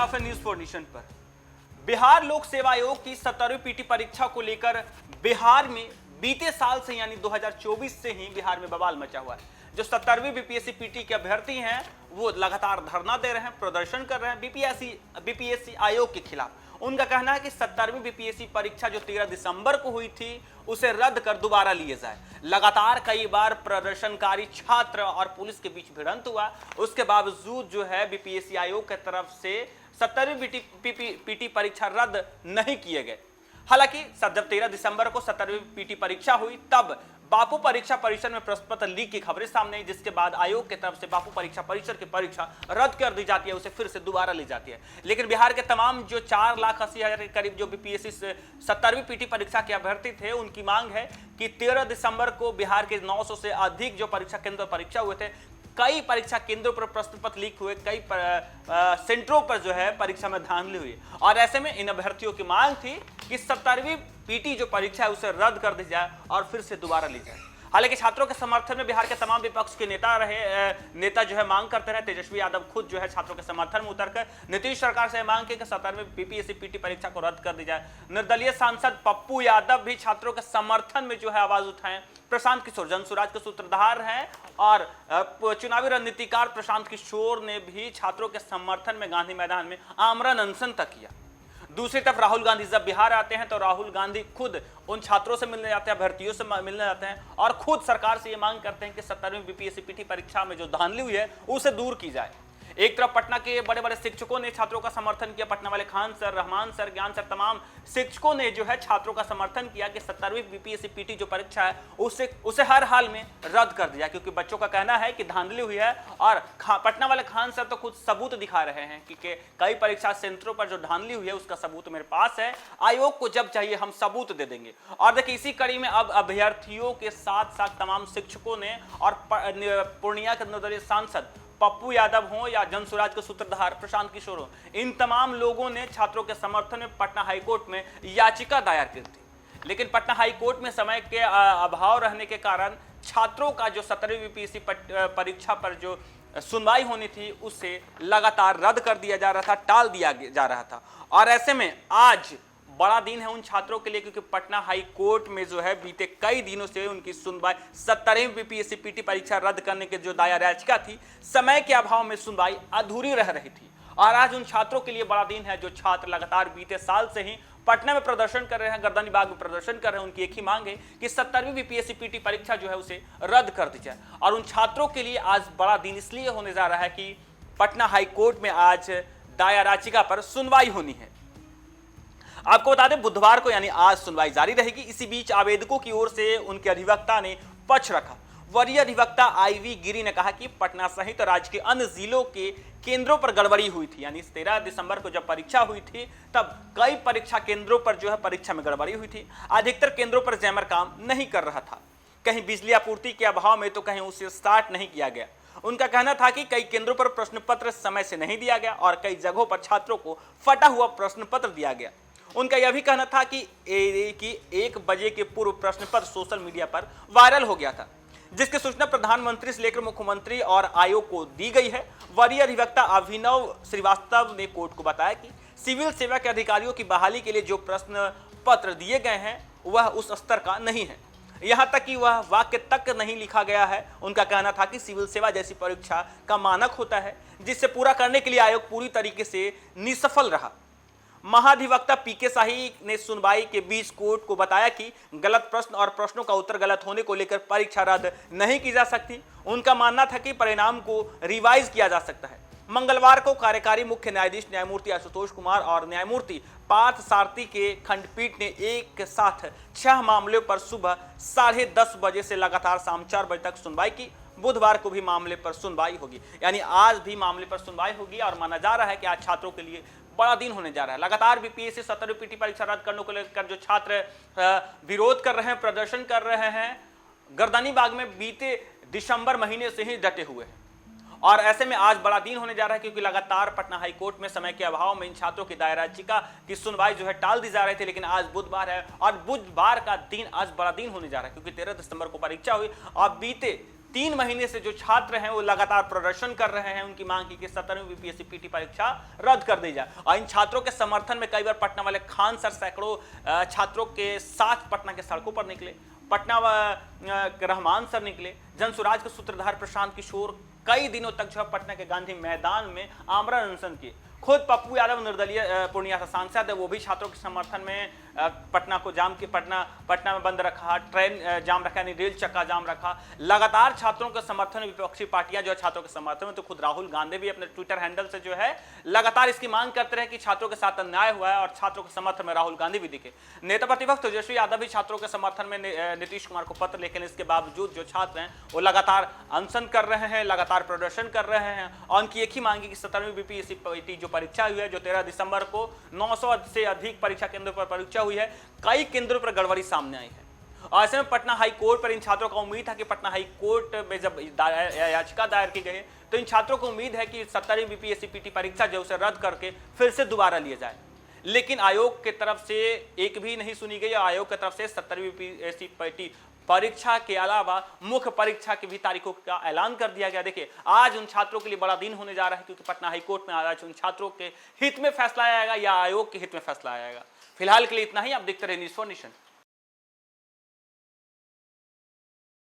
इंसाफ है news for nation पर। बिहार लोक सेवा आयोग की 17वीं पीटी परीक्षा को लेकर बिहार में बीते साल से यानी 2024 से ही बिहार में बवाल मचा हुआ है। जो 17वीं बीपीएससी पीटी के अभ्यर्थी हैं वो लगातार धरना दे रहे हैं, प्रदर्शन कर रहे हैं बीपीएससी आयोग के खिलाफ। उनका कहना है कि 17वीं बीपीएससी परीक्षा जो 13 दिसंबर को हुई थी उसे रद्द कर दोबारा लिए जाए। लगातार कई बार प्रदर्शनकारी छात्र और पुलिस के बीच भिड़ंत हुआ, उसके बावजूद जो है बीपीएससी आयोग की तरफ से 17वीं पीटी परीक्षा रद्द नहीं किए गए। हालांकि जब 13 दिसंबर को 17वीं पीटी परीक्षा हुई तब बापू परीक्षा परिसर में प्रश्न पत्र लीक की खबरें सामने आई, जिसके बाद आयोग की तरफ से बापू परीक्षा परिसर की परीक्षा रद्द कर दी जाती है, उसे फिर से दोबारा ली जाती है। लेकिन बिहार के तमाम जो 4,80,000 के करीब जो बीपीएससी 17वीं पीटी परीक्षा के अभ्यर्थी थे उनकी मांग है कि 13 दिसंबर को बिहार के 900 से अधिक जो परीक्षा केंद्र परीक्षा हुए थे, कई परीक्षा केंद्रों पर प्रश्न पत्र लीक हुए, कई सेंटरों पर जो है परीक्षा में धांधली हुई और ऐसे में इन अभ्यर्थियों की मांग थी कि 17वीं पीटी जो परीक्षा है उसे रद्द कर दी जाए और फिर से दोबारा ली जाए। हालांकि छात्रों के समर्थन में बिहार के तमाम विपक्ष के नेता जो है मांग करते रहे। तेजस्वी यादव खुद जो है छात्रों के समर्थन में उतरकर नीतीश सरकार से मांग की कि 17वीं बीपीएससी पीटी परीक्षा को रद्द कर दी जाए। निर्दलीय सांसद पप्पू यादव भी छात्रों के समर्थन में जो है आवाज उठाएं। प्रशांत किशोर जनसुराज के सूत्रधार हैं और चुनावी रणनीतिकार प्रशांत किशोर ने भी छात्रों के समर्थन में गांधी मैदान में आमरण अनशन तक किया। दूसरी तरफ राहुल गांधी जब बिहार आते हैं तो राहुल गांधी खुद उन छात्रों से मिलने जाते हैं, अभ्यर्थियों से मिलने जाते हैं और खुद सरकार से ये मांग करते हैं कि 17वीं बीपीएससी पीटी परीक्षा में जो धांधली हुई है उसे दूर की जाए। एक तरफ पटना के बड़े बड़े शिक्षकों ने छात्रों का समर्थन किया, पटना वाले खान सर, रहमान सर, ज्ञान सर, तमाम शिक्षकों ने जो है छात्रों का समर्थन किया कि 17वीं बीपीएससी पीटी जो परीक्षा है उसे हर हाल में रद्द कर दिया, क्योंकि बच्चों का कहना है कि धांधली हुई है। और पटना वाले खान सर तो खुद सबूत दिखा रहे हैं कि कई परीक्षा सेंटरों पर जो धांधली हुई है उसका सबूत मेरे पास है, आयोग को जब चाहिए हम सबूत दे देंगे। और देखिए इसी कड़ी में अब अभ्यर्थियों के साथ साथ तमाम शिक्षकों ने और पूर्णिया के निर्दलीय सांसद पप्पू यादव हो या जनसुराज के सूत्रधार प्रशांत किशोर हो, इन तमाम लोगों ने छात्रों के समर्थन में पटना हाईकोर्ट में याचिका दायर की थी। लेकिन पटना हाईकोर्ट में समय के अभाव रहने के कारण छात्रों का जो 17वीं बीपीएससी परीक्षा पर जो सुनवाई होनी थी उसे लगातार रद्द कर दिया जा रहा था, टाल दिया जा रहा था। और ऐसे में आज बड़ा दिन है उन छात्रों के लिए, क्योंकि पटना हाई कोर्ट में जो है बीते कई दिनों से उनकी सुनवाई 17वीं बीपीएससी पीटी परीक्षा रद्द करने के जो दायर याचिका थी, समय के अभाव में सुनवाई अधूरी रह रही थी। और आज उन छात्रों के लिए बड़ा दिन है जो छात्र लगातार बीते साल से ही पटना में प्रदर्शन कर रहे हैं, गर्दनी बाग में प्रदर्शन कर रहे हैं। उनकी एक ही मांग है कि 17वीं बीपीएससी पीटी परीक्षा जो है उसे रद्द कर दी जाए। और उन छात्रों के लिए आज बड़ा दिन इसलिए होने जा रहा है कि पटना हाई कोर्ट में आज दायर याचिका पर सुनवाई होनी है। आपको बता दें बुधवार को यानी आज सुनवाई जारी रहेगी। इसी बीच आवेदकों की ओर से उनके अधिवक्ता ने पक्ष रखा। वरीय अधिवक्ता आईवी गिरी ने कहा कि पटना सहित राज्य के अन्य जिलों के केंद्रों पर गड़बड़ी हुई थी, यानी 13 दिसंबर को जब परीक्षा हुई थी तब कई परीक्षा केंद्रों पर जो है परीक्षा में गड़बड़ी हुई थी। अधिकतर केंद्रों पर जैमर काम नहीं कर रहा था, कहीं बिजली आपूर्ति के अभाव में तो कहीं उसे स्टार्ट नहीं किया गया। उनका कहना था कि कई केंद्रों पर प्रश्न पत्र समय से नहीं दिया गया और कई जगहों पर छात्रों को फटा हुआ प्रश्न पत्र दिया गया। उनका यह भी कहना था कि 1 बजे के पूर्व प्रश्न पत्र सोशल मीडिया पर वायरल हो गया था, जिसकी सूचना प्रधानमंत्री से लेकर मुख्यमंत्री और आयोग को दी गई है। वरीय अधिवक्ता अभिनव श्रीवास्तव ने कोर्ट को बताया कि सिविल सेवा के अधिकारियों की बहाली के लिए जो प्रश्न पत्र दिए गए हैं वह उस स्तर का नहीं है, यहां तक कि वह वाक्य तक नहीं लिखा गया है। उनका कहना था कि सिविल सेवा जैसी परीक्षा का मानक होता है जिसे पूरा करने के लिए आयोग पूरी तरीके से निसफल रहा। महाधिवक्ता पीके शाही ने सुनवाई के बीच कोर्ट को बताया कि गलत प्रश्न और प्रश्नों का उत्तर गलत होने को लेकर परीक्षा रद्द नहीं की जा सकती। उनका मानना था कि परिणाम को रिवाइज किया जा सकता है। मंगलवार को कार्यकारी मुख्य न्यायाधीश न्यायमूर्ति आशुतोष कुमार और न्यायमूर्ति पार्थ सारथी के खंडपीठ ने एक साथ 6 मामलों पर सुबह 10:30 बजे से लगातार शाम 4 बजे तक सुनवाई की। बुधवार को भी मामले पर सुनवाई होगी, यानी आज भी मामले पर सुनवाई होगी। और माना जा रहा है कि आज छात्रों के लिए बड़ा दिन होने जा रहा है। लगातार बीपीएससी 17वीं पीटी परीक्षा रद्द करने को लेकर जो छात्र विरोध कर रहे हैं, प्रदर्शन कर रहे हैं, गर्दनी बाग में बीते दिसंबर महीने से ही डटे हुए हैं। और ऐसे में आज बड़ा दिन होने जा रहा है, क्योंकि लगातार पटना हाईकोर्ट में समय के अभाव में इन छात्रों की दायर याचिका की सुनवाई जो है टाल दी जा रही थी। लेकिन आज बुधवार है और बुधवार का दिन आज बड़ा दिन होने जा रहा है, क्योंकि 13 दिसंबर को परीक्षा हुई और बीते 3 महीने से जो छात्र हैं वो लगातार प्रदर्शन कर रहे हैं। उनकी मांग की कि 17वीं बीपीएससी पीटी परीक्षा रद्द कर दी जाए। और इन छात्रों के समर्थन में कई बार पटना वाले खान सर सैकड़ों छात्रों के साथ पटना के सड़कों पर निकले। पटना रहमान सर निकले। जनसुराज के सूत्रधार प्रशांत किशोर कई दिनों तक जो है पटना के गांधी मैदान में आमरण अनशन किए। खुद पप्पू यादव निर्दलीय पूर्णिया से सांसद है, वो भी छात्रों के समर्थन में पटना को जाम की पटना में बंद रखा, ट्रेन जाम रखा, यानी रेल चक्का जाम रखा। लगातार छात्रों के समर्थन में विपक्षी पार्टियां जो है छात्रों के समर्थन में, तो खुद राहुल गांधी भी अपने ट्विटर हैंडल से जो है लगातार इसकी मांग करते रहे कि छात्रों के साथ अन्याय हुआ है, और छात्रों के समर्थन में राहुल गांधी भी दिखे। नेता प्रतिपक्ष तेजस्वी यादव भी छात्रों के समर्थन में नीतीश कुमार को पत्र लिखे। इसके बावजूद जो छात्र हैं वो लगातार अनशन कर रहे हैं, लगातार प्रदर्शन कर रहे हैं, और उनकी एक ही मांग है कि 17वीं बीपीएससी पीटी जो परीक्षा हुई है, जो 13 दिसंबर को 900 से अधिक परीक्षा केंद्रों पर परीक्षा हुई है, कई केंद्रों पर गड़बड़ी सामने आई है। और ऐसे में पटना हाई कोर्ट पर इन छात्रों का उम्मीद था कि पटना हाई कोर्ट में जब याचिका दायर की गई तो इन छात्रों को उम्मीद है कि 17वीं बीपीएससी पीटी परीक्षा जो उसे रद्द करके फिर से दोबारा लिए जाए। लेकिन आयोग की तरफ से एक भी नहीं सुनी गई। आयोग की तरफ से 17वीं बीपीएससी पीटी परीक्षा के अलावा मुख्य परीक्षा की भी तारीखों का ऐलान कर दिया गया। देखिए, आज उन छात्रों के लिए बड़ा दिन होने जा रहा है, क्योंकि पटना हाईकोर्ट में आज उन छात्रों के हित में फैसला आएगा या आयोग के हित में फैसला आएगा। फिलहाल के लिए इतना ही। आप देखते रहिए न्यूज़4 नेशन।